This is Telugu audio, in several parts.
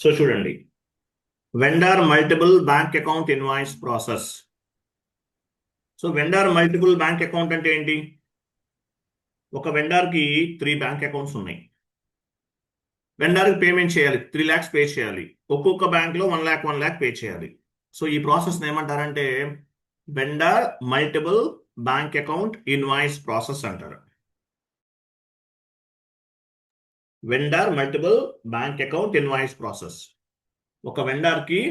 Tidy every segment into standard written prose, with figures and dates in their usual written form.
సో చూడండి, vendor multiple bank account invoice process. So vendor multiple bank account అంటే ఏంటి? ఒక వెండర్కి 3 బ్యాంక్ అకౌంట్స్ ఉన్నాయి. వెండర్కి పేమెంట్ చేయాలి, 3 lakhs పే చేయాలి. ఒక్కొక్క బ్యాంక్లో 1 lakh 1 lakh పే చేయాలి. సో ఈ ప్రాసెస్ ఏమంటారంటే vendor multiple bank account invoice process అంటారు. Vendor multiple bank account invoice process. ఒక వెండర్కి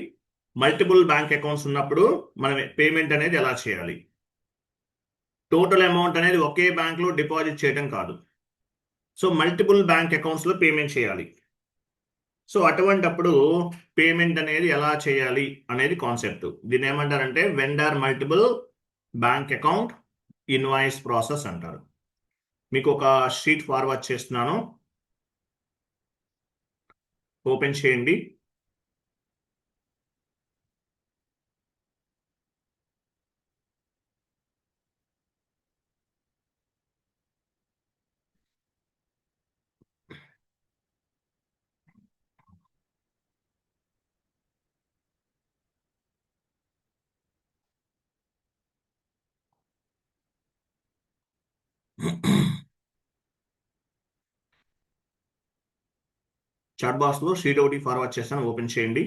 మల్టిపుల్ బ్యాంక్ అకౌంట్స్ ఉన్నప్పుడు మనం పేమెంట్ అనేది ఎలా చేయాలి? టోటల్ అమౌంట్ అనేది ఒకే బ్యాంక్లో డిపాజిట్ చేయడం కాదు. సో మల్టిపుల్ బ్యాంక్ అకౌంట్స్లో పేమెంట్ చేయాలి. సో అటువంటప్పుడు పేమెంట్ అనేది ఎలా చేయాలి అనేది కాన్సెప్ట్. దీన్ని ఏమంటారంటే vendor multiple bank account invoice process అంటారు. మీకు ఒక షీట్ ఫార్వర్డ్ చేస్తున్నాను, ఓపెన్ చేయండి. చాట్ బాక్స్లో షీట్ ఒకటి ఫార్వర్డ్ చేస్తాను, ఓపెన్ చేయండి.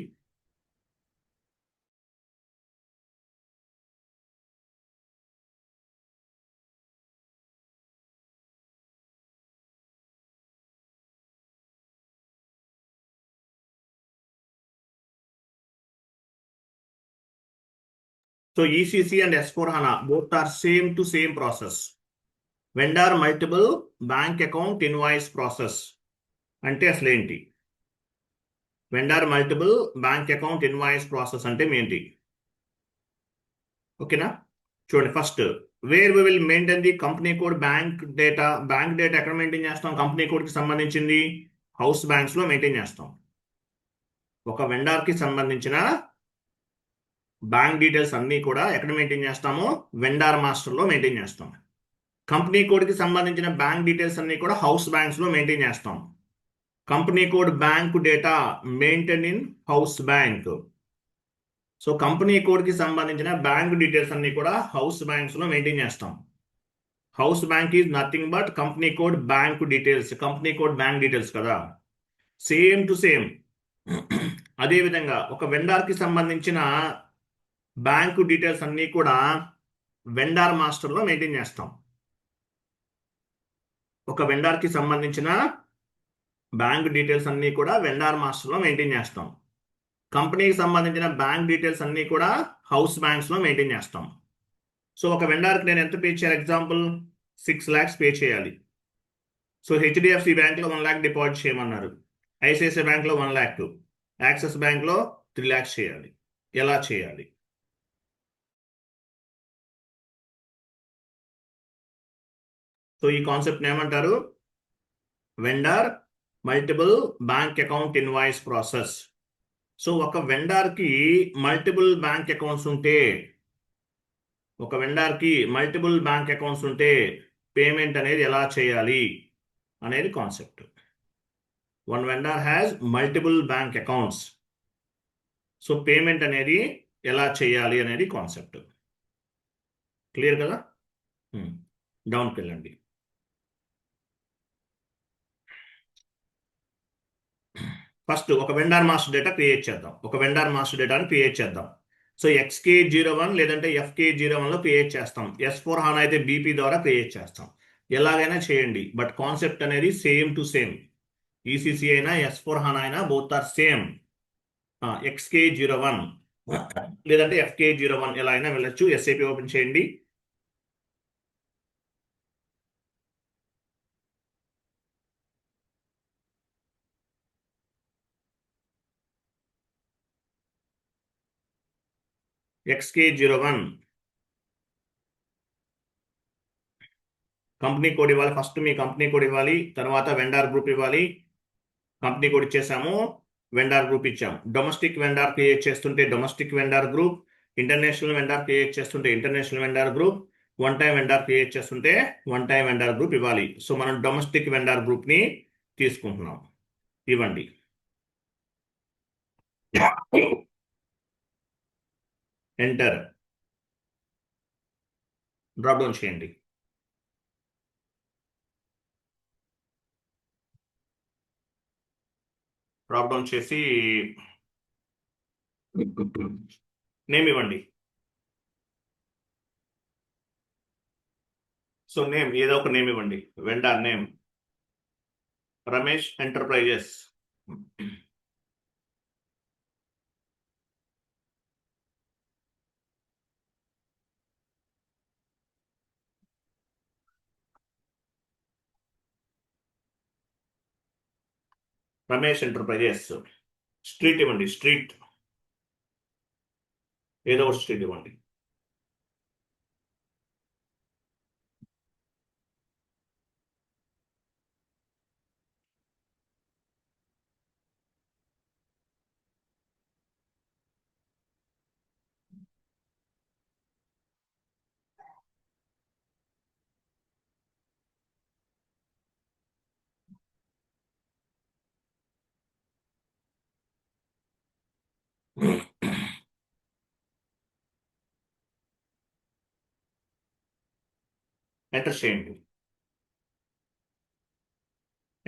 So ECC and S4HANA both are same to same process. Vendor multiple bank account invoice process అంటే అసలు ఏంటి? Vendor multiple bank account invoice process అంటే ఏంటి? ఓకేనా? చూడండి, first where we will maintain the company code bank data. Bank data ఎక్కడ మెయింటైన్ చేస్తాం? కంపెనీ కోడ్కి సంబంధించింది హౌస్ బ్యాంక్స్లో మెయింటైన్ చేస్తాం. ఒక వెండర్కి సంబంధించిన బ్యాంక్ డీటెయిల్స్ అన్నీ కూడా ఎక్కడ మెయింటైన్ చేస్తాము? వెండర్ మాస్టర్లో మెయింటైన్ చేస్తాం. కంపెనీ కోడ్కి సంబంధించిన బ్యాంక్ డీటెయిల్స్ అన్నీ కూడా హౌస్ బ్యాంక్స్లో మెయింటైన్ చేస్తాం. Company code bank data maintain in house bank. So company కోడ్కి సంబంధించిన బ్యాంక్ డీటెయిల్స్ అన్నీ కూడా హౌస్ బ్యాంక్స్లో మెయింటైన్ చేస్తాం. House bank is nothing but company code bank details. Company code bank details కదా, సేమ్ టు సేమ్. అదేవిధంగా ఒక వెండర్కి సంబంధించిన బ్యాంకు డీటెయిల్స్ అన్నీ కూడా వెండర్ మాస్టర్లో మెయింటైన్ చేస్తాం. ఒక వెండర్కి సంబంధించిన బ్యాంక్ డీటెయిల్స్ అన్నీ కూడా వెండర్ మాస్టర్లో మెయింటైన్ చేస్తాం. కంపెనీకి సంబంధించిన బ్యాంక్ డీటెయిల్స్ అన్నీ కూడా హౌస్ బ్యాంక్స్లో మెయింటైన్ చేస్తాం. సో ఒక వెండర్కి నేను ఎంత పే చేయాలి? ఎగ్జాంపుల్ 6 lakhs పే చేయాలి. సో హెచ్డిఎఫ్సి బ్యాంక్లో 1 lakh డిపాజిట్ చేయమన్నారు. ఐసిఐసిఐ బ్యాంక్లో 1 lakh, యాక్సిస్ బ్యాంక్లో 3 lakhs చేయాలి. ఎలా చేయాలి? సో ఈ కాన్సెప్ట్ ఏమంటారు? Vendor multiple bank account invoice process. So ఒక వెండర్కి మల్టిపుల్ బ్యాంక్ అకౌంట్స్ ఉంటే, పేమెంట్ అనేది ఎలా చేయాలి అనేది concept. One vendor has multiple bank accounts. So payment అనేది ఎలా చేయాలి అనేది కాన్సెప్ట్. క్లియర్ కదా? డౌన్కి వెళ్ళండి. ఫస్ట్ ఒక వెండర్ మాస్టర్ డేటా క్రియేట్ చేద్దాం. ఒక వెండర్ మాస్టర్ డేటాని క్రియేట్ చేద్దాం. సో XK01 లేదంటే FK01లో క్రియేట్ చేస్తాం. S4HANA అయితే BP ద్వారా క్రియేట్ చేస్తాం. ఎలాగైనా చేయండి, బట్ కాన్సెప్ట్ అనేది సేమ్ టు సేమ్. ECC అయినా S4HANA అయినా బోత్ ఆర్ సేమ్. XK01 లేదంటే FK01 ఎలా అయినా వెళ్ళొచ్చు. SAP ఓపెన్ చేయండి. XK01 కంపెనీ కోడ్ ఇవ్వాలి. ఫస్ట్ మీ కంపెనీ కోడ్ ఇవ్వాలి, తర్వాత వెండర్ గ్రూప్ ఇవ్వాలి. కంపెనీ కోడ్ ఇచ్చేసాము, వెండర్ గ్రూప్ ఇచ్చాము. డొమెస్టిక్ వెండర్ క్రియేట్ చేస్తుంటే domestic vendor group, international vendor create చేస్తుంటే international vendor group, one time vendor create చేస్తుంటే వన్ టైం వెండర్ గ్రూప్ ఇవ్వాలి. సో మనం డొమెస్టిక్ వెండర్ గ్రూప్ని తీసుకుంటున్నాం. ఇవ్వండి. ఎంటర్, డ్రాప్ డౌన్ చేయండి. డ్రాప్ డౌన్ చేసి నేమ్ ఇవ్వండి. సో నేమ్ ఏదో ఒక నేమ్ ఇవ్వండి. Vendor name Ramesh enterprises. Ramesh enterprises. Street ఇవ్వండి, స్ట్రీట్ ఏదో ఒక స్ట్రీట్ ఇవ్వండి. ఎంటర్ చేయండి.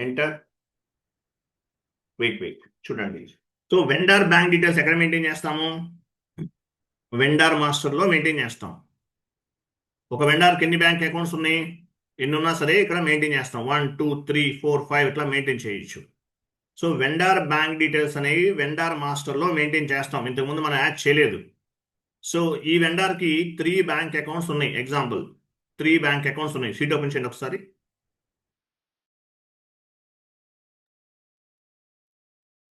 ఎంటర్. వెయిట్ చూడండి. సో వెండర్ బ్యాంక్ డీటెయిల్స్ ఎక్కడ మెయింటైన్ చేస్తాము? వెండర్ మాస్టర్లో మెయింటైన్ చేస్తాం. ఒక వెండర్కి ఎన్ని బ్యాంక్ అకౌంట్స్ ఉన్నాయి, ఎన్ని ఉన్నా సరే ఇక్కడ మెయింటైన్ చేస్తాం. 1 2 3 4 5 ఇట్లా మెయింటైన్ చేయొచ్చు. సో వెండర్ బ్యాంక్ డీటెయిల్స్ అనేవి వెండర్ మాస్టర్లో మెయింటైన్ చేస్తాం. ఇంతకుముందు మనం యాడ్ చేయలేదు. సో ఈ వెండర్కి 3 బ్యాంక్ అకౌంట్స్ ఉన్నాయి. ఎగ్జాంపుల్ 3 బ్యాంక్ అకౌంట్స్ ఉన్నాయి. షీట్ ఓపెన్ చేయండి ఒకసారి.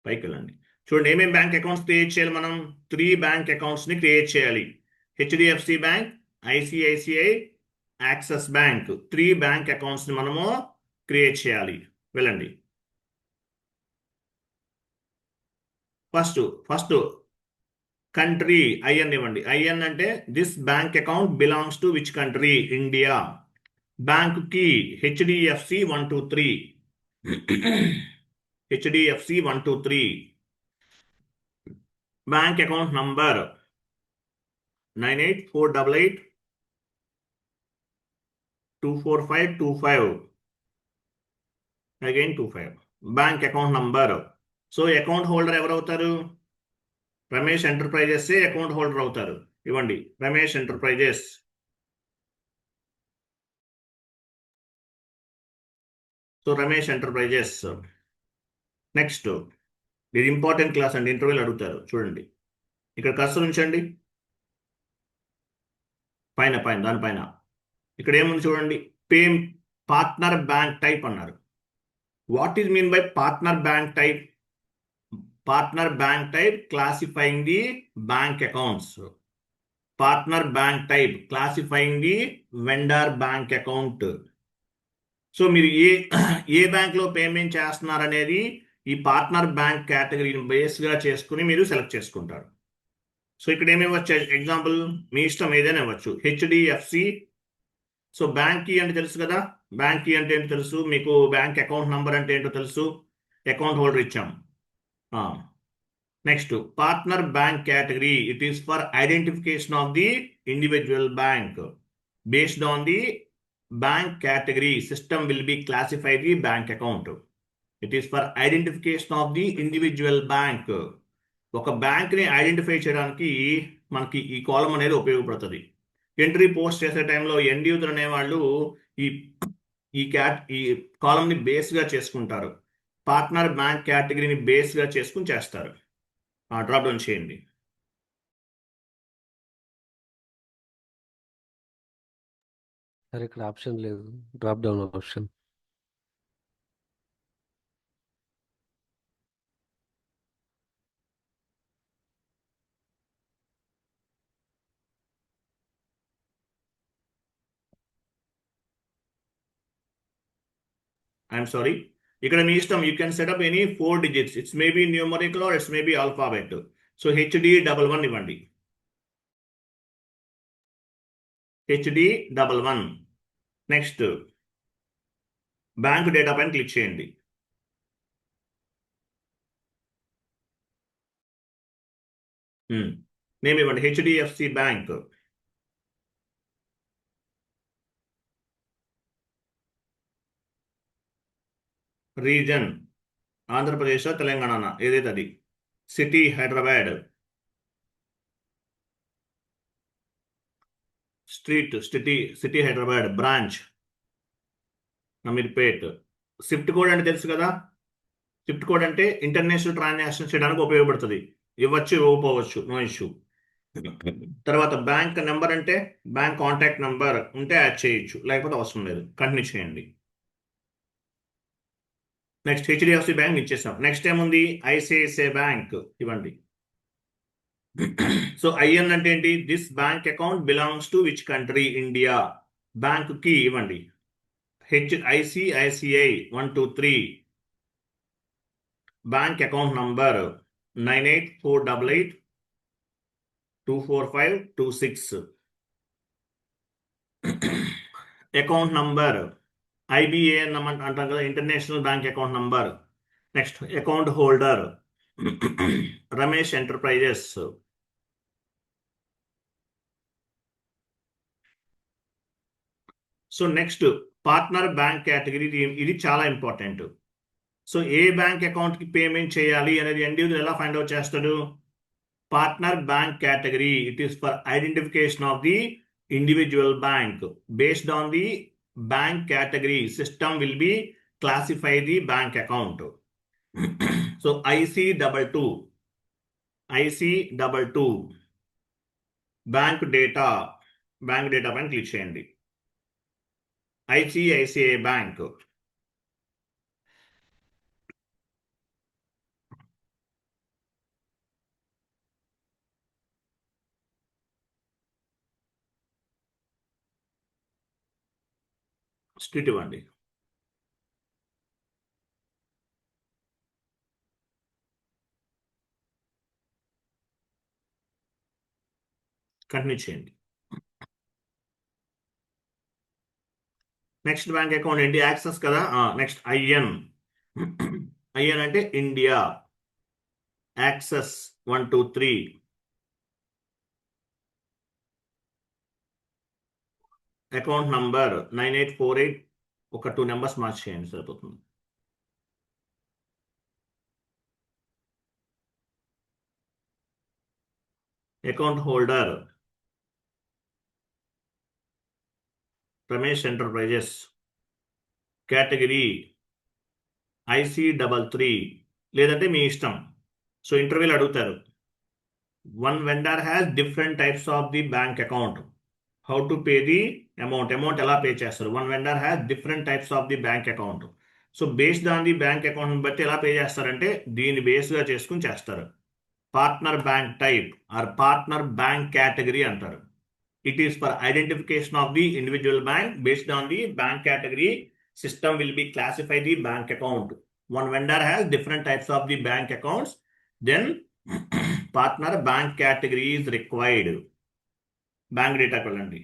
పైకి వెళ్ళండి. చూడండి ఏమేమి బ్యాంక్ అకౌంట్స్ క్రియేట్ చేయాలి మనం. 3 బ్యాంక్ అకౌంట్స్ని క్రియేట్ చేయాలి. HDFC bank, ICICI, axis bank, 3 bank అకౌంట్స్ని మనము క్రియేట్ చేయాలి. వెళ్ళండి. ఫస్ట్ కంట్రీ ఐఎన్ ఇవ్వండి. ఐఎన్ అంటే this bank account belongs to which country? India. Bank కి HDFC 123, HDFC 123. Bank account number 9848824525, again 25. Bank account number. So account holder ఎవరు అవుతారు? రమేష్ ఎంటర్ప్రైజెస్ అకౌంట్ హోల్డర్ అవుతారు. ఇవ్వండి Ramesh enterprises. So Ramesh enterprises. Next, ఇది ఇంపార్టెంట్ క్లాస్ అండి, ఇంటర్వ్యూలు అడుగుతారు. చూడండి ఇక్కడ కర్సర్ ఉంచండి. పైన పైన దానిపైన ఇక్కడ ఏముంది చూడండి. పేమ్ పార్ట్నర్ బ్యాంక్ టైప్ అన్నారు. What is mean by partner bank type? Partner bank type classifying the bank accounts. Partner bank type classifying the vendor bank account. So మీరు ఏ బ్యాంక్లో పేమెంట్ చేస్తున్నారు అనేది ఈ పార్ట్నర్ బ్యాంక్ కేటగిరీని బేస్గా చేసుకుని మీరు సెలెక్ట్ చేసుకుంటారు. సో ఇక్కడ ఏమి ఇవ్వచ్చు? ఎగ్జాంపుల్ మీ ఇష్టం ఏదైనా ఇవ్వచ్చు. హెచ్డిఎఫ్సి. సో బ్యాంక్ కీ అంటే తెలుసు కదా. బ్యాంక్ కీ అంటే ఏంటో తెలుసు మీకు. బ్యాంక్ అకౌంట్ నంబర్ అంటే ఏంటో తెలుసు. అకౌంట్ హోల్డర్ ఇచ్చాం. Next partner bank category. It is for identification of the individual bank. Based on the bank category system will be classify the bank account. It is for identification of the individual bank. ఒక బ్యాంక్ని ఐడెంటిఫై చేయడానికి మనకి ఈ కాలం అనేది ఉపయోగపడుతుంది. ఎంట్రీ పోస్ట్ చేసే టైంలో ఎండ్ యూజర్ అనేవాళ్ళు ఈ ఈ కాలంని బేస్గా చేసుకుంటారు. పార్ట్నర్ బ్యాంక్ కేటగిరీని బేస్గా చేసుకుని చేస్తారు. డ్రాప్ డౌన్ చేయండి. సార్ ఇక్కడ ఆప్షన్ లేదు, drop down option. I'm sorry. ఇక్కడ మీ ఇష్టం. You can setup any 4 digits. It's maybe numerical or it's maybe alphabet. So HD11 ఇవ్వండి. HD11. నెక్స్ట్ బ్యాంక్ డేటా పైన క్లిక్ చేయండి. నేమ్ ఇవ్వండి. HDFC bank. Region Andhra Pradesh, Telangana, ఏదైతే అది. City Hyderabad. City Hyderabad. Branch Ameerpet. Swift code అంటే తెలుసు కదా. స్విఫ్ట్ కోడ్ అంటే ఇంటర్నేషనల్ ట్రాన్సాక్షన్ చేయడానికి ఉపయోగపడుతుంది. ఇవ్వచ్చు, ఇవ్వకపోవచ్చు, నో ఇష్యూ. తర్వాత బ్యాంక్ నెంబర్ అంటే బ్యాంక్ కాంటాక్ట్ నెంబర్ ఉంటే యాడ్ చేయొచ్చు, లేకపోతే అవసరం లేదు. కంటిన్యూ చేయండి. నెక్స్ట్ హెచ్డిఎఫ్సి బ్యాంక్ ఇచ్చేసాం. నెక్స్ట్ ఏముంది? ఐసిఐసిఐ బ్యాంక్ ఇవ్వండి. సో ఐఎన్ అంటే ఏంటి? This bank account belongs to which country? India. Bank కి ఇవ్వండి. ICICI 123. Bank account number 9848824526. Account number IBAN అంటాం కదా, international bank account number. Next account holder Ramesh enterprises. So next partner bank category. ఇది చాలా ఇంపార్టెంట్. సో ఏ బ్యాంక్ అకౌంట్ కి పేమెంట్ చేయాలి అనేది ఇండివిజువల్ ఎలా ఫైండ్ అవుట్ చేస్తాడు? Partner bank category. It is for identification of the individual bank. Based on the bank category, system will be classify the bank account. So IC22 bank data పైన క్లిక్ చేయండి. ICICI bank. స్ట్రీట్ ఇవ్వండి. కంటిన్యూ చేయండి. నెక్స్ట్ బ్యాంక్ అకౌంట్ ఏంటి? యాక్సెస్ కదా. నెక్స్ట్ ఐఎన్ అంటే ఇండియా. యాక్సెస్ 123. Account number 9848. ఒక 2 నెంబర్స్ మార్చేయండి, సరిపోతుంది. Account holder Ramesh enterprises. Category IC33, లేదంటే మీ ఇష్టం. సో ఇంటర్వ్యూలు అడుగుతారు. One vendor has different types of the bank account. How to pay the amount ఎలా పే చేస్తారు? One vendor has different types of the bank account. So based on the bank account బట్టి ఎలా పే చేస్తారంటే దీన్ని బేస్గా చేసుకుని చేస్తారు. Partner bank type or partner bank category అంటారు. It is for identification of the individual bank. Based on the bank category, system will be classify the bank account. One vendor has different types of the bank accounts. Then partner bank category is required. Bank data కొలండి.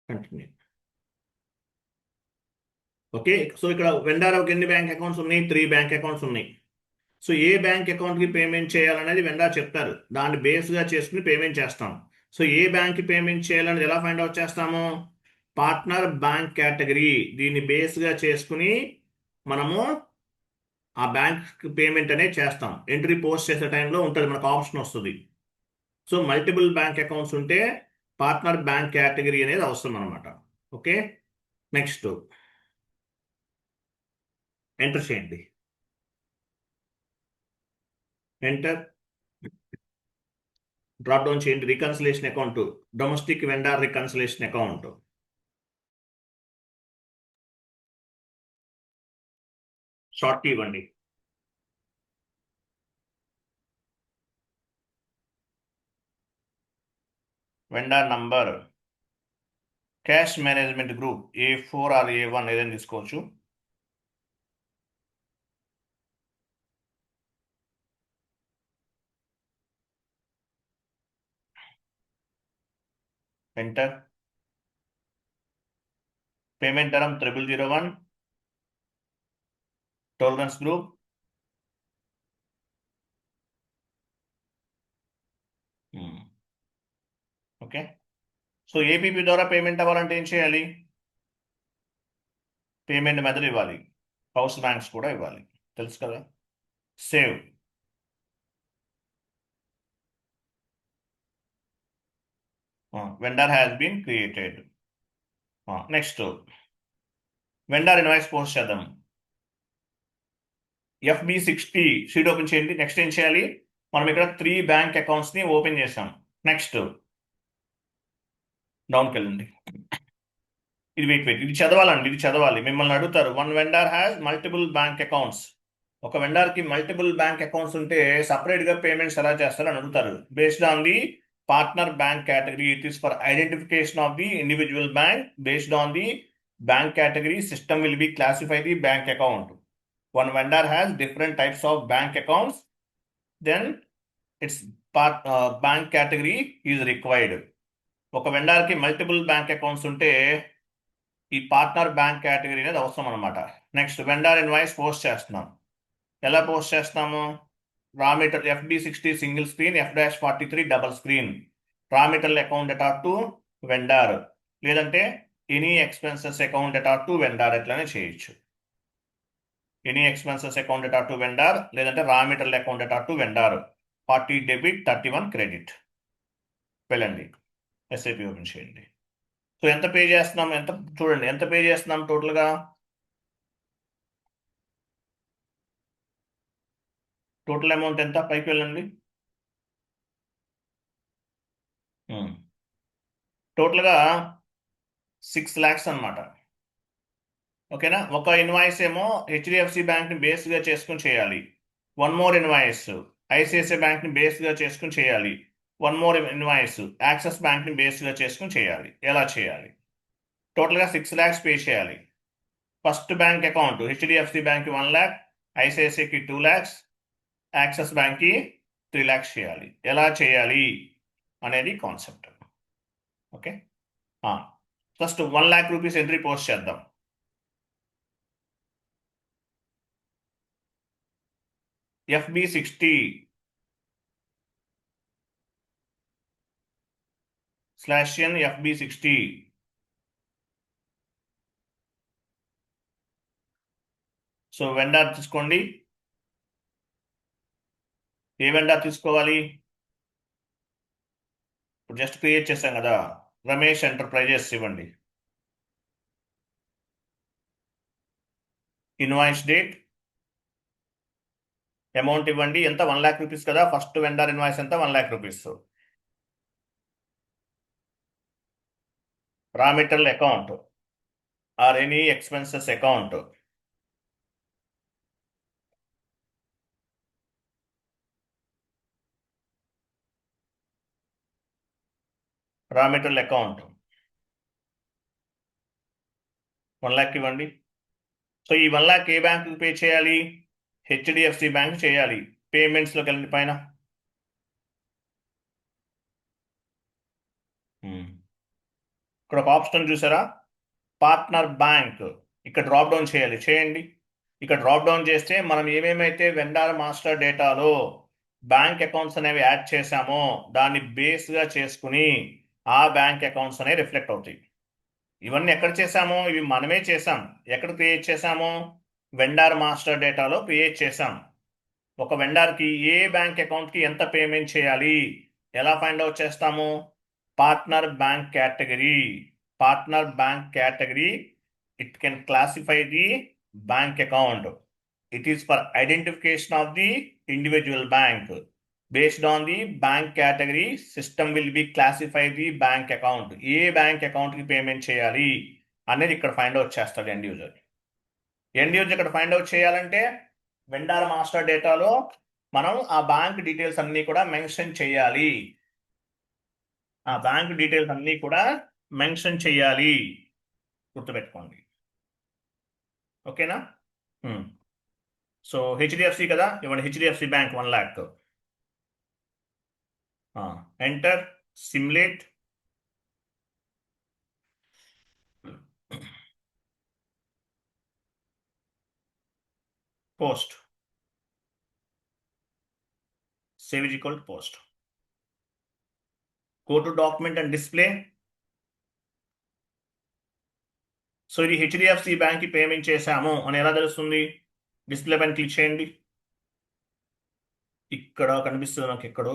కంటిన్యూ. ఓకే. సో ఇక్కడ వెండర్ ఎన్ని బ్యాంక్ అకౌంట్స్ ఉన్నాయి? 3 బ్యాంక్ అకౌంట్స్ ఉన్నాయి. సో ఏ బ్యాంక్ అకౌంట్కి పేమెంట్ చేయాలనేది వెండర్ చెప్తారు. దాన్ని బేస్గా చేసుకుని పేమెంట్ చేస్తాం. సో ఏ బ్యాంక్కి పేమెంట్ చేయాలనేది ఎలా ఫైండ్ అవుట్ చేస్తాము? Partner bank category. దీన్ని బేస్గా చేసుకుని మనము ఆ బ్యాంక్ పేమెంట్ అనేది చేస్తాం. ఎంట్రీ పోస్ట్ చేసే టైంలో ఉంటుంది, మనకు ఆప్షన్ వస్తుంది. సో మల్టిపుల్ బ్యాంక్ అకౌంట్స్ ఉంటే పార్ట్నర్ బ్యాంక్ కేటగిరీ అనేది అవసరం అనమాట. ఓకే. నెక్స్ట్ ఎంటర్ చేయండి. ఎంటర్. డ్రాప్ డౌన్ చేయండి. Reconciliation account, domestic vendor reconciliation account. Short key ఇవ్వండి. Vendor number, cash management group A4 or A1 ఏదైనా తీసుకోవచ్చు. Enter. Payment term 0001, tolerance group, okay. So APP ద్వారా పేమెంట్ అవ్వాలంటే ఏం చేయాలి? పేమెంట్ మెథడ్ ఇవ్వాలి, హౌస్ బ్యాంక్స్ కూడా ఇవ్వాలి, తెలుసు కదా. Save. Vendor has been created. Next vendor invoice post చేద్దాం. FB60 షీట్ ఓపెన్ చేయండి. నెక్స్ట్ ఏం చేయాలి? మనం ఇక్కడ 3 బ్యాంక్ అకౌంట్స్ని ఓపెన్ చేసాం. నెక్స్ట్ డౌన్కి వెళ్ళండి. ఇది వెయిట్, ఇది చదవాలండి, ఇది చదవాలి. మిమ్మల్ని అడుగుతారు, one vendor has multiple bank accounts. ఒక వెండర్కి మల్టిపుల్ బ్యాంక్ అకౌంట్స్ ఉంటే సపరేట్గా పేమెంట్స్ ఎలా చేస్తారో అని అడుగుతారు. Based on the partner bank category, it is for identification of the individual bank. Based on the bank category, system will be classify the bank account. One vendor has different types of bank accounts, then its bank category is required. ఒక వెండర్కి మల్టిపుల్ బ్యాంక్ అకౌంట్స్ ఉంటే ఈ పార్ట్నర్ బ్యాంక్ కేటగిరీ అనేది అవసరం అనమాట. నెక్స్ట్ వెండర్ ఇన్వాయిస్ పోస్ట్ చేస్తున్నాం. ఎలా పోస్ట్ చేస్తాము? Raw material FB60 single screen, F-43 double screen. Raw material account data to vendor, లేదంటే any expenses account data to vendor, ఎట్లానే చేయొచ్చు. Any expenses account data to vendor, లేదంటే raw material account data to vendor. 40 debit, 31 credit. వెళ్ళండి, SAP ఓపెన్ చేయండి. సో ఎంత పే చేస్తున్నాం? ఎంత చూడండి, ఎంత పే చేస్తున్నాం టోటల్గా? టోటల్ అమౌంట్ ఎంత? పైకి వెళ్ళండి. టోటల్గా 6 lakhs అనమాట. ఓకేనా? ఒక ఇన్వాయిస్ ఏమో HDFC బ్యాంక్ని బేస్గా చేసుకుని చేయాలి. వన్ మోర్ ఇన్వాయిస్ ICICI బ్యాంక్ని బేస్గా చేసుకుని చేయాలి. వన్ మోర్ ఇన్వాయిస్ యాక్సిస్ బ్యాంక్ని బేస్గా చేసుకుని చేయాలి. ఎలా చేయాలి? టోటల్గా 6 lakhs పే చేయాలి. ఫస్ట్ బ్యాంక్ అకౌంట్ HDFC బ్యాంక్కి 1 lakh, ICICIకి 2 lakhs, యాక్సిస్ బ్యాంక్కి 3 lakhs చేయాలి. ఎలా చేయాలి అనేది concept. Okay, first 1 lakh rupees entry post చేద్దాం. FB60/N FB60. సో వెండర్ తీసుకోండి. ఏ వెండర్ తీసుకోవాలి? ఇప్పుడు జస్ట్ క్రియేట్ చేశాం కదా, రమేష్ ఎంటర్ప్రైజెస్ ఇవ్వండి. ఇన్వాయిస్ డేట్, అమౌంట్ ఇవ్వండి. ఎంత? 1 lakh రూపీస్ కదా. ఫస్ట్ వెండర్ ఇన్వాయిస్ ఎంత? 1 lakh రూపీస్. రా material account or any expenses account. రా మెటీరియల్ అకౌంట్ 1 lakh ఇవ్వండి. సో ఈ 1 lakh ఏ బ్యాంకు పే చేయాలి? HDFC బ్యాంక్ చేయాలి. పేమెంట్స్లోకి వెళ్ళండి పైన. ఇక్కడ ఒక ఆప్షన్ చూసారా? Partner bank. ఇక్కడ డ్రాప్ డౌన్ చేయండి. ఇక్కడ డ్రాప్ డౌన్ చేస్తే మనం ఏమేమైతే వెండర్ మాస్టర్ డేటాలో బ్యాంక్ అకౌంట్స్ అనేవి యాడ్ చేశామో దాన్ని బేస్గా చేసుకుని ఆ బ్యాంక్ అకౌంట్స్ అనేవి రిఫ్లెక్ట్ అవుతాయి. ఇవన్నీ ఎక్కడ చేసామో? ఇవి మనమే చేసాం. ఎక్కడ క్రియేట్ చేసామో? వెండర్ మాస్టర్ డేటాలో క్రియేట్ చేసాం. ఒక వెండర్కి ఏ బ్యాంక్ అకౌంట్కి ఎంత పేమెంట్ చేయాలి ఎలా ఫైండ్ అవుట్ చేస్తాము? Partner bank category it can classify the bank account. It is for identification of the individual bank. Based on the bank category, system will be classify the bank account. A bank అకౌంట్కి పేమెంట్ చేయాలి అనేది ఇక్కడ ఫైండ్ అవుట్ చేస్తాడు ఎండ్ యూజర్. ఇక్కడ ఫైండ్ అవుట్ చేయాలంటే వెండర్ మాస్టర్ డేటాలో మనం ఆ బ్యాంక్ డీటెయిల్స్ అన్ని కూడా మెన్షన్ చేయాలి. ఆ బ్యాంక్ డీటెయిల్స్ అన్నీ కూడా మెన్షన్ చేయాలి, గుర్తుపెట్టుకోండి. ఓకేనా? సో హెచ్డిఎఫ్సి కదా, ఇవ్వండి HDFC bank 1 lakh. Enter simulate post, save is equal post. Go to document and display. So ఇది హెచ్డిఎఫ్సి బ్యాంక్ కి పేమెంట్ చేశాము అని ఎలా తెలుస్తుంది? డిస్ప్లే పైన క్లిక్ చేయండి. ఇక్కడ కనిపిస్తుంది నాకు ఎక్కడో.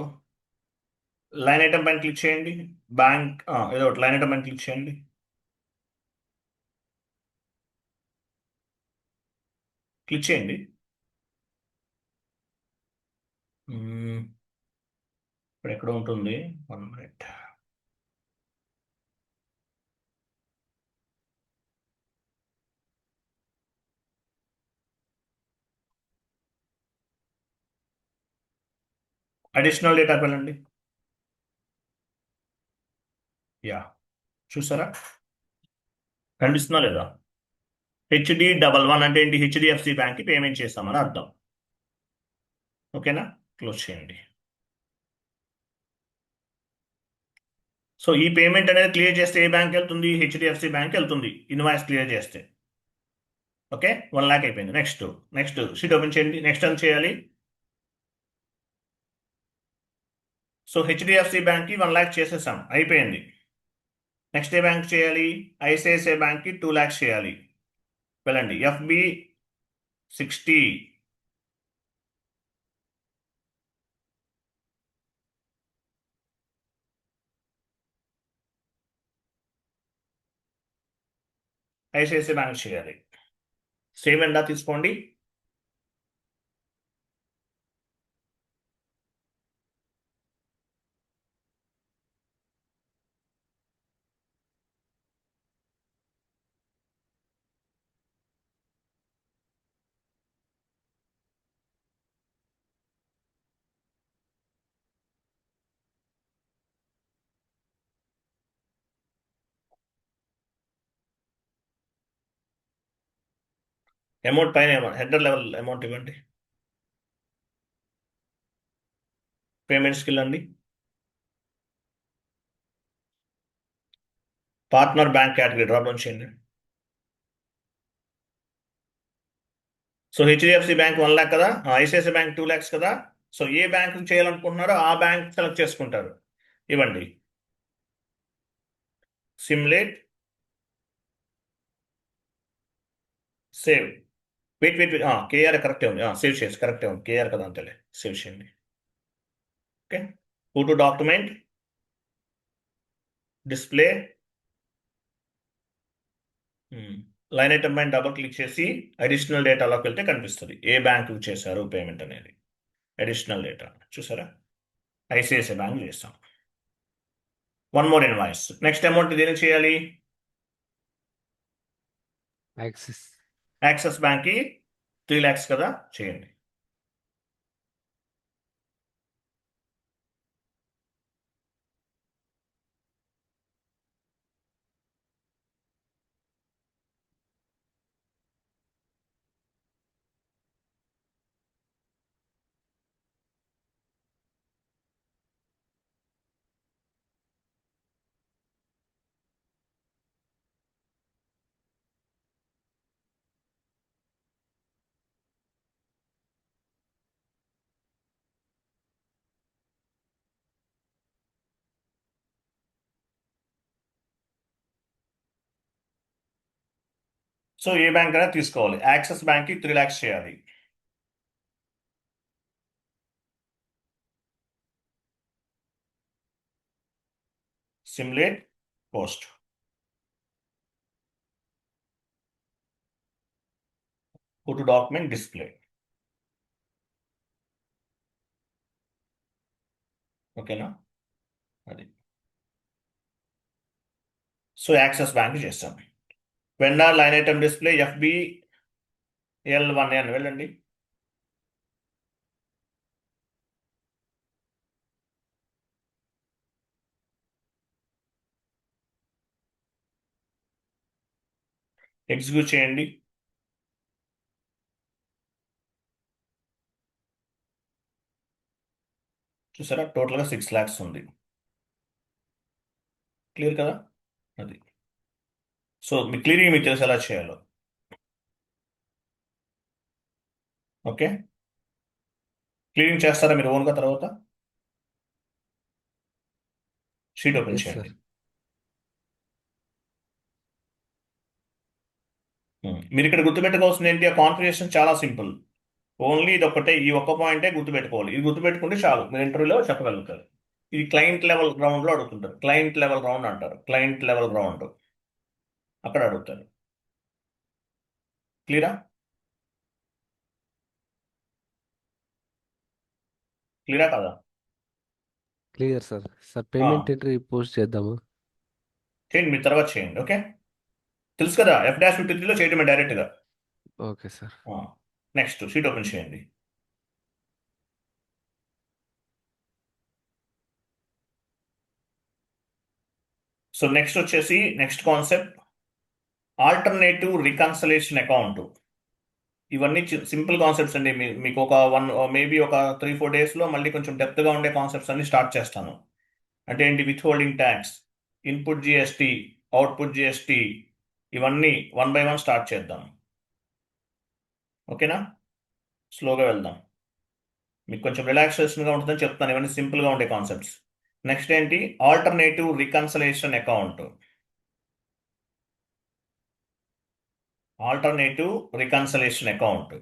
లైన్ ఐటమ్ పైన క్లిక్ చేయండి. బ్యాంక్ ఏదో ఒకటి లైన్ ఐటమ్ పైన క్లిక్ చేయండి. క్లిక్ చేయండి. ఇప్పుడు ఎక్కడ ఉంటుంది? 1 minute. అడిషనల్ డేటా వెళ్ళండి. యా, చూసారా? కనిపిస్తుందా లేదా? HD11 అంటే ఏంటి? హెచ్డిఎఫ్సి బ్యాంక్ కి పేమెంట్ చేస్తామని అర్థం. ఓకేనా? క్లోజ్ చేయండి. సో ఈ పేమెంట్ అనేది క్లియర్ చేస్తే ఏ బ్యాంక్ వెళ్తుంది? హెచ్డిఎఫ్సి బ్యాంక్ వెళ్తుంది, ఇన్వాయిస్ క్లియర్ చేస్తే. ఓకే, 1 lakh అయిపోయింది. నెక్స్ట్ షీట్ ఓపెన్ చేయండి. నెక్స్ట్ అని చేయాలి. సో హెచ్డిఎఫ్సి బ్యాంక్ కి 1 lakh చేసేసాం, అయిపోయింది. నెక్స్ట్ ఏ బ్యాంక్ చేయాలి? ఐసిఐసిఐ బ్యాంక్ కి 2 lakhs చేయాలి. వెళ్ళండి, FB 60. ఐసిఐసిఐ బ్యాంక్ చేయాలి. సేమ్ ఎండా తీసుకోండి. అమౌంట్ పైన హెడర్ లెవెల్ అమౌంట్ ఇవ్వండి. పేమెంట్స్కి వెళ్ళండి. Partner bank category drop down చేయండి. సో హెచ్డిఎఫ్సి బ్యాంక్ 1 lakh కదా, ఐసిఐసిఐ బ్యాంక్ 2 lakhs కదా. సో ఏ బ్యాంక్ చేయాలనుకుంటున్నారో ఆ బ్యాంక్ సెలెక్ట్ చేసుకుంటారు. ఇవ్వండి, సిమ్యులేట్, సేవ్. వెయిట్ కేఆర్ కరెక్టే ఉంది. సేవ్ చేసి కరెక్టే ఉంది, కేఆర్ కదా అంతలే. సేవ్ చేయండి. Okay, go to document, display, line item పైన డబుల్ క్లిక్ చేసి అడిషనల్ డేటాలోకి వెళ్తే కనిపిస్తుంది ఏ బ్యాంకు చేశారు పేమెంట్ అనేది. అడిషనల్ డేటా చూసారా? ఐసిఐసిఐ బ్యాంక్ చేస్తాం. 1 more ఇన్వాయిస్. నెక్స్ట్ అమౌంట్ దేనికి చేయాలి? యాక్సిస్ బ్యాంక్ కి 3 lakhs కదా, చేయండి. సో ఏ బ్యాంక్ అయినా తీసుకోవాలి. యాక్సిస్ బ్యాంక్ కి 3 lakhs చేయాలి. Simulate post. Go to document, display. ఓకేనా? అది. సో యాక్సిస్ బ్యాంక్ చేస్తాం. Vendor line item display FBL1N వెళ్ళండి. ఎగ్జిక్యూట్ చేయండి. చూసారా, టోటల్గా 6 lakhs ఉంది. క్లియర్ కదా? అది. సో మీ క్లియరింగ్ మీకు తెలుసు ఎలా చేయాలో. ఓకే, క్లియరింగ్ చేస్తారా మీరు ఓన్గా? తర్వాత షీట్ ఓపెన్ ఎస్ చేయండి. సార్. మీరు ఇక్కడ గుర్తుపెట్టుకోవాల్సింది ఏంటి? ఆ కాన్ఫిగరేషన్ చాలా సింపుల్. ఓన్లీ ఇది ఒక్కటే, ఈ ఒక్క పాయింటే గుర్తుపెట్టుకోవాలి. ఇది గుర్తుపెట్టుకుంటే చాలు, మీరు ఇంటర్వ్యూలో చెప్పగలుగుతారు. ఇది క్లయింట్ లెవెల్ రౌండ్లో అడుగుతుంటారు. క్లయింట్ లెవెల్ రౌండ్ అంటారు. క్లయింట్ లెవెల్ రౌండ్ అక్కడ అడుగుతారు. క్లియరా? క్లియరా కదా? Clear sir. సార్ ఆ, పేమెంట్ ఎంట్రీ పోస్ట్ చేద్దామా? చేయండి, మీరు తర్వాత చేయండి. ఓకే, తెలుసు కదా, F-53లో చేయడమే డైరెక్ట్గా. Okay sir. Next sheet open చేయండి. సో నెక్స్ట్ వచ్చేసి next concept alternative reconciliation account. ఇవన్నీ సింపుల్ కాన్సెప్ట్స్ అండి. మీకు ఒక మేబీ ఒక 3-4 డేస్లో మళ్ళీ కొంచెం డెప్త్గా ఉండే కాన్సెప్ట్స్ అన్ని స్టార్ట్ చేస్తాను. అంటే ఏంటి? With holding tax, input GST, output GST, ఇవన్నీ 1 by 1 స్టార్ట్ చేద్దాం. ఓకేనా? స్లోగా వెళ్దాం, మీకు కొంచెం రిలాక్సేషన్గా ఉంటుందని చెప్తాను. ఇవన్నీ సింపుల్గా ఉండే కాన్సెప్ట్స్. నెక్స్ట్ ఏంటి? Alternative reconciliation account. Alternative reconciliation account.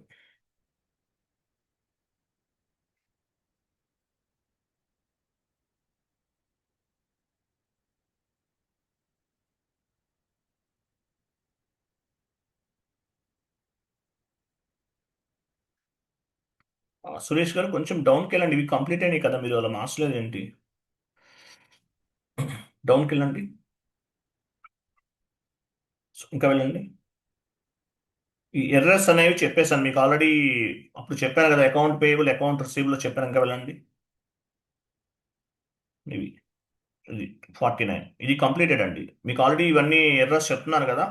Suresh గారు కొంచెం డౌన్కి వెళ్ళండి. ఇవి కంప్లీట్ అయినాయి కదా, మీరు అలా మార్చలేదు ఏంటి? డౌన్కి వెళ్ళండి, ఇంకా వెళ్ళండి. ఈ ఎర్రర్స్ అనేవి చెప్పేసాను మీకు ఆల్రెడీ. అప్పుడు చెప్పాను కదా, అకౌంట్ పేయబుల్, అకౌంట్ రిసీవబుల్ చెప్పాను. ఇంకా వెళ్ళండి. ఇవి ఇది 49 ఇది కంప్లీటెడ్ అండి. మీకు ఆల్రెడీ ఇవన్నీ ఎర్రర్స్ చెప్తున్నాను కదా,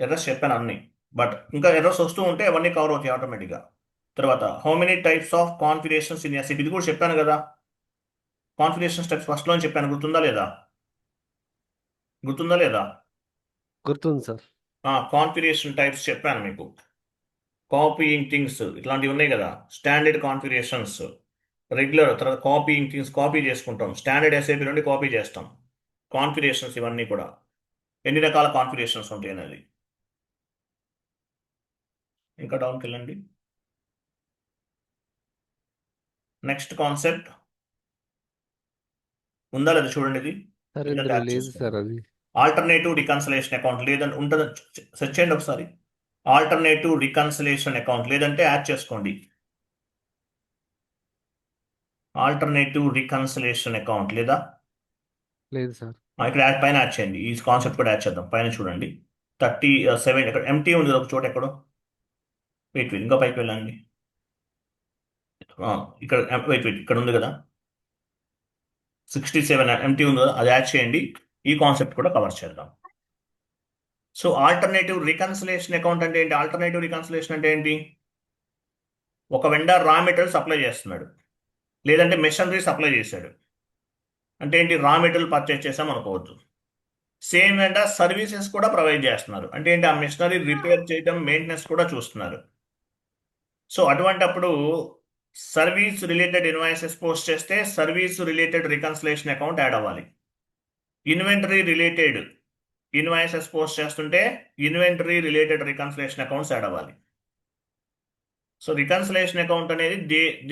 ఎర్రర్స్ చెప్పాను అన్ని. బట్ ఇంకా ఎర్రర్స్ వస్తూ ఉంటే అవన్నీ కవర్ అవుతాయి ఆటోమేటిక్గా. తర్వాత how many types of configurations in SAP, ఇది కూడా చెప్పాను కదా. కాన్ఫిగరేషన్ స్టెప్స్ ఫస్ట్లో చెప్పాను, గుర్తుందా లేదా? గుర్తుందా లేదా? గుర్తుంది సార్. కాన్ఫిగరేషన్ టైప్స్ చెప్పాను మీకు. కాపీయింగ్ థింగ్స్ ఇట్లాంటివి ఉన్నాయి కదా, స్టాండర్డ్ కాన్ఫిగరేషన్స్, రెగ్యులర్. తర్వాత కాపీయింగ్ థింగ్స్, కాపీ చేసుకుంటాం. స్టాండర్డ్ ఎస్ఐపి నుండి కాపీ చేస్తాం. కాన్ఫిగరేషన్స్ ఇవన్నీ కూడా ఎన్ని రకాల కాన్ఫిగరేషన్స్ ఉంటాయి అనేది. ఇంకా డౌన్కి వెళ్ళండి. నెక్స్ట్ కాన్సెప్ట్ ఉందా లేదా చూడండి. ఇది సార్ లేదంటే ఇందులో యాడ్ లేదు చేసుకోండి. సార్ అది. ఆల్టర్నేటివ్ రికన్సలేషన్ అకౌంట్ లేదంటే ఉంటుంది, సెర్చ్ చేయండి ఒకసారి. ఆల్టర్నేటివ్ రికన్సలేషన్ అకౌంట్ లేదంటే యాడ్ చేసుకోండి. ఆల్టర్నేటివ్ రికన్సలేషన్ అకౌంట్ లేదా? లేదు సార్. ఇక్కడ యాడ్ పైన యాడ్ చేయండి. ఈ కాన్సెప్ట్ కూడా యాడ్ చేద్దాం. పైన చూడండి, 37 ఇక్కడ ఎంటీ ఉంది కదా ఒక చోట ఎక్కడో. వెయిట్ వెయిట్, ఇంకా పైకి వెళ్ళండి. ఇక్కడ వెయిట్ వెయిట్, ఇక్కడ ఉంది కదా 67 ఎంటీ ఉంది కదా, అది యాడ్ చేయండి. ఈ కాన్సెప్ట్ కూడా కవర్ చేద్దాం. సో ఆల్టర్నేటివ్ రికన్సిలేషన్ అకౌంట్ అంటే ఏంటి? ఆల్టర్నేటివ్ రికన్సిలేషన్ అంటే ఏంటి? ఒక వెండర్ రా మెటీరియల్ సప్లై చేస్తున్నాడు, లేదంటే మెషినరీ సప్లై చేశాడు. అంటే ఏంటి? రా మెటీరియల్ పర్చేస్ చేసాం అనుకోవద్దు. సేమ్ వెండర్ సర్వీసెస్ కూడా ప్రొవైడ్ చేస్తున్నారు. అంటే ఏంటి? ఆ మెషినరీ రిపేర్ చేయడం, మెయింటెనెన్స్ కూడా చూస్తున్నారు. సో అటువంటప్పుడు సర్వీస్ రిలేటెడ్ ఇన్వాయిసెస్ పోస్ట్ చేస్తే service related reconciliation account add అవ్వాలి. ఇన్వెంటరీ రిలేటెడ్ ఇన్వాయిసెస్ పోస్ట్ చేస్తుంటే inventory related reconciliation accounts add అవ్వాలి. సో రికన్సిలేషన్ అకౌంట్ అనేది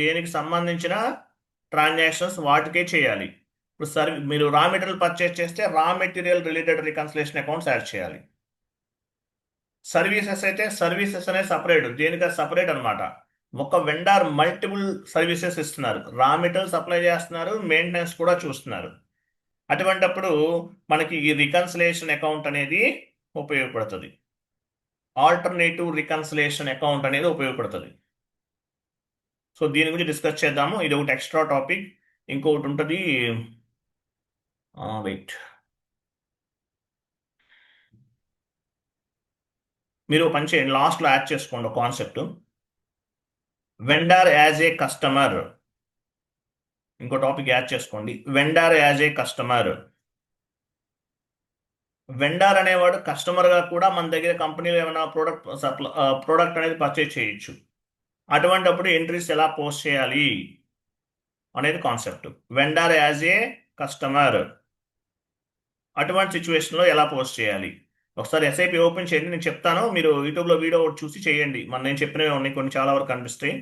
దేనికి సంబంధించిన ట్రాన్సాక్షన్స్ వాటికే చేయాలి. ఇప్పుడు మీరు రా మెటీరియల్ పర్చేస్ చేస్తే raw material related reconciliation accounts add చేయాలి. సర్వీసెస్ అయితే సర్వీసెస్ అనేది సపరేట్, దేనికి సపరేట్ అనమాట. ఒక వెండర్ మల్టిపుల్ సర్వీసెస్ ఇస్తున్నారు, రా మెటీరియల్ సప్లై చేస్తున్నారు, మెయింటెనెన్స్ కూడా చూస్తున్నారు. అటువంటప్పుడు మనకి ఈ రికన్సిలేషన్ అకౌంట్ అనేది ఉపయోగపడుతుంది. ఆల్టర్నేటివ్ రికన్సిలేషన్ అకౌంట్ అనేది ఉపయోగపడుతుంది. సో దీని గురించి డిస్కస్ చేద్దాము. ఇది ఒకటి ఎక్స్ట్రా టాపిక్. ఇంకొకటి ఉంటుంది, వెయిట్. మీరు ఒక పని చేయండి, లాస్ట్లో యాడ్ చేసుకోండి ఒక concept. Vendor as a customer, ఇంకో టాపిక్ యాడ్ చేసుకోండి. Vendor as a customer. Vendor అనేవాడు కస్టమర్గా కూడా మన దగ్గర కంపెనీలో ఏమైనా ప్రోడక్ట్ అనేది పర్చేజ్ చేయొచ్చు. అటువంటప్పుడు ఎంట్రీస్ ఎలా పోస్ట్ చేయాలి అనేది concept. Vendor as a customer, అటువంటి సిచ్యువేషన్లో ఎలా పోస్ట్ చేయాలి. ఒకసారి ఎస్ఐపి ఓపెన్ చేయండి, నేను చెప్తాను. మీరు యూట్యూబ్లో వీడియో ఒకటి చూసి చేయండి. నేను చెప్పినవి ఉన్నాయి, కొన్ని చాలా వరకు కనిపిస్తాయి.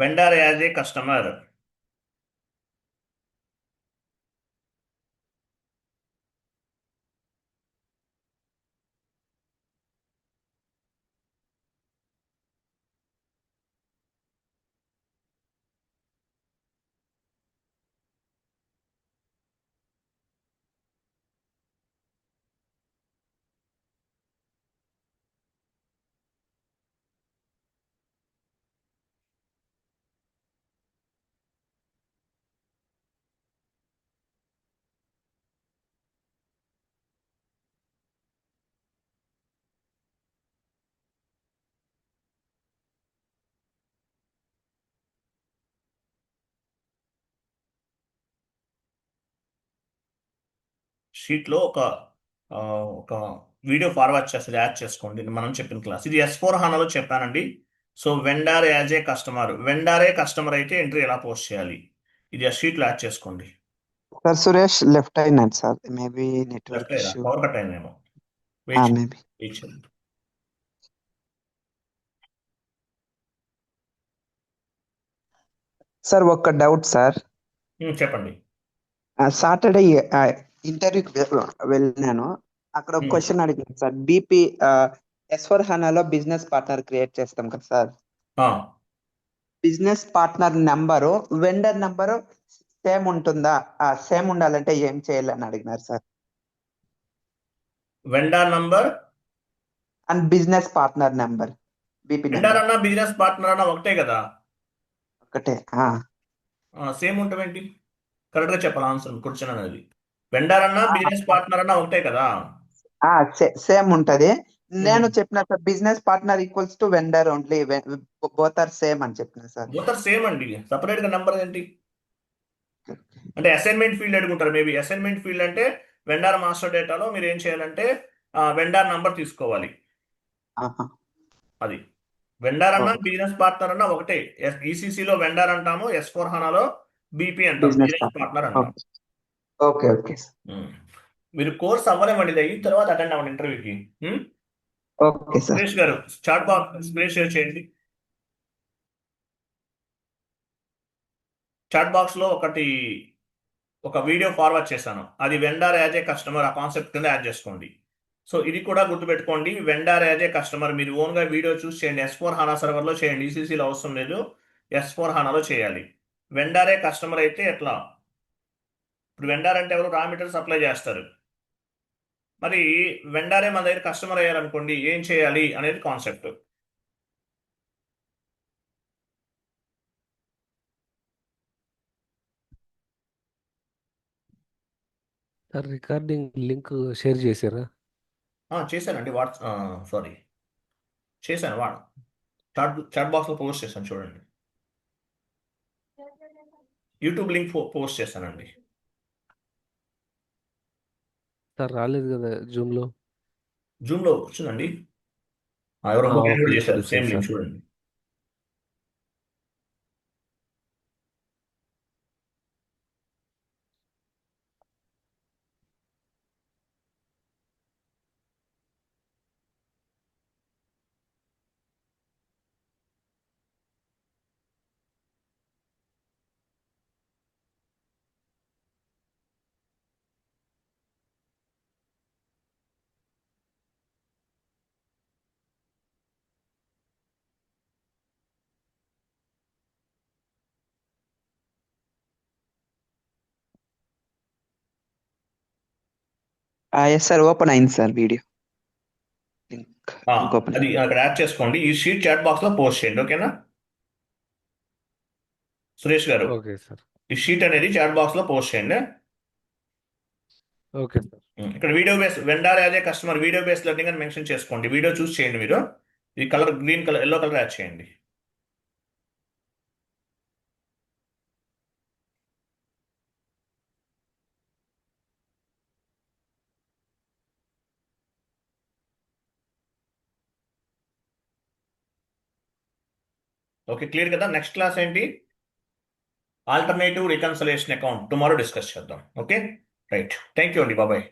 Vendor as a customer. షీట్లో ఆ, ఒక వీడియో ఫార్వర్డ్ చేస్తుంది, యాడ్ చేసుకోండి. మనం చెప్పిన క్లాస్ ఇది S4 హానాలో చెప్పానండి. So vendor as a customer, వెండరే కస్టమర్ అయితే ఎంట్రీ ఎలా పోస్ట్ చేయాలి, ఇది ఆ షీట్లో యాడ్ చేసుకోండి. సార్ సురేష్ లెఫ్ట్ అయినాడు సార్, మేబీ లెఫ్ట్ నెట్వర్క్ అయ్యారా, ఇష్యూ. పవర్ కట్ అయిందేమో. వెయిట్ మేబీ వెయిట్ చేయండి. సార్ ఒక్క డౌట్ సార్. చెప్పండి. సాటర్డే ఇంటర్వ్యూకి వెళ్ళినాను. అక్కడ ఒక ఉమ్, క్వశ్చన్ అడిగాను సార్. బీపీ S4 హనాలో బిజినెస్ పార్ట్నర్ క్రియేట్ చేస్తాం కదా సార్. ఆ, business partner number vendor number same ఉంటుందా? సేమ్ ఉండాలంటే ఏం చేయాలని అడిగినారు sir. Vendor number, and business partner number, BP vendor number అన్నా బిజినెస్ పార్ట్నర్ అన్నా ఒకటే కదా. ఒకటే. సేమ్ ఉంటామేంటి, కరెక్ట్గా చెప్పాలి ఆన్సర్ క్వశ్చన్ అనేది. వెండర్ అన్నా బిజినెస్ పార్ట్నర్ అన్నా ఒకటే కదా. సేమ్ ఉంటది. నేను ఉమ్. చెప్పిన sir business partner equals to vendor only, both are same అని చెప్పిన సార్. బోత్ సేమ్ అండి, సపరేట్ గా నెంబర్ ఏంటి అంటే అసైన్మెంట్ ఫీల్డ్ అడుగుంటారు మేబీ. అసైన్మెంట్ ఫీల్డ్ అంటే వెండార్ మాస్టర్ డేటాలో మీరు ఏం చేయాలంటే వెండార్ నంబర్ తీసుకోవాలి. ఆహా. అది వెండార్ అన్నా ఓకే. బిజినెస్ పార్ట్నర్ అన్నా ఒకటే. ఈసీసీలో వెండార్ అంటాము, S4 హానాలో బీపీ అంటాం, బిజినెస్ బిజినెస్ పార్ట్నర్. పార్ట్నర్ అంటాం. Okay. Okay okay sir. Um. మీరు కోర్స్ అవ్వలేమండి, ఇది అయిన తర్వాత అటెండ్ అవ్వండి ఇంటర్వ్యూకి. Okay sir. సురేష్ గారు చాట్ బాక్స్ స్క్రీన్ షేర్ చేయండి. చాట్ బాక్స్ లో ఒక వీడియో ఫార్వర్డ్ చేశాను, అది వెండార్ యాజ్ ఏ కస్టమర్, ఆ కాన్సెప్ట్ కింద యాడ్ చేసుకోండి. సో ఇది కూడా గుర్తుపెట్టుకోండి, వెండార్ యాజ్ ఏ కస్టమర్ మీరు ఓన్గా వీడియో చూస్ చేయండి. S4 హానా సర్వర్లో చేయండి, ఈసీసీలో అవసరం లేదు, S4 హానాలో చేయాలి. వెండారే కస్టమర్ అయితే ఎట్లా? ఇప్పుడు వెండార్ అంటే ఎవరు? రా మెటీరియల్ సప్లై చేస్తారు. మరి వెండారే మన దగ్గర కస్టమర్ అయ్యారనుకోండి, ఏం చేయాలి అనేది concept. Sir recording link share చేశారా? చేశానండి, సారీ, చేశాను. చాట్ చాట్ బాక్స్లో పోస్ట్ చేశాను చూడండి. యూట్యూబ్ లింక్ పోస్ట్ చేశానండి. సార్ రాలేదు కదా జూమ్లో? జూమ్లో వచ్చిందండి. ఎవరో ఇంకొక ఆయన ఓకే, కూడా ఇప్పుడు చేశారు, సేమ్ వచ్చింది లింక్ సార్. చూడండి. ఎస్ సార్, ఓపెన్ అయింది సార్ వీడియో. లింక్ ఓపెన్ అది అక్కడ యాడ్ చేసుకోండి. ఈ షీట్ చాట్ బాక్స్ లో పోస్ట్ చేయండి, ఓకేనా సురేష్ గారు? Okay sir. ఈ షీట్ అనేది చాట్ బాక్స్ లో పోస్ట్ చేయండి. Okay sir. ఇక్కడ video base vendor as a customer video base learning అని మెన్షన్ చేసుకోండి. వీడియో చూస్ చేయండి మీరు. ఈ colour green colour yellow colour add చేయండి. ఓకే, క్లియర్ కదా? నెక్స్ట్ క్లాస్ ఏంటి? Alternative reconciliation account tomorrow discuss చేద్దాం. ఓకే రైట్, థ్యాంక్ యూ అండి, బాబాయ్.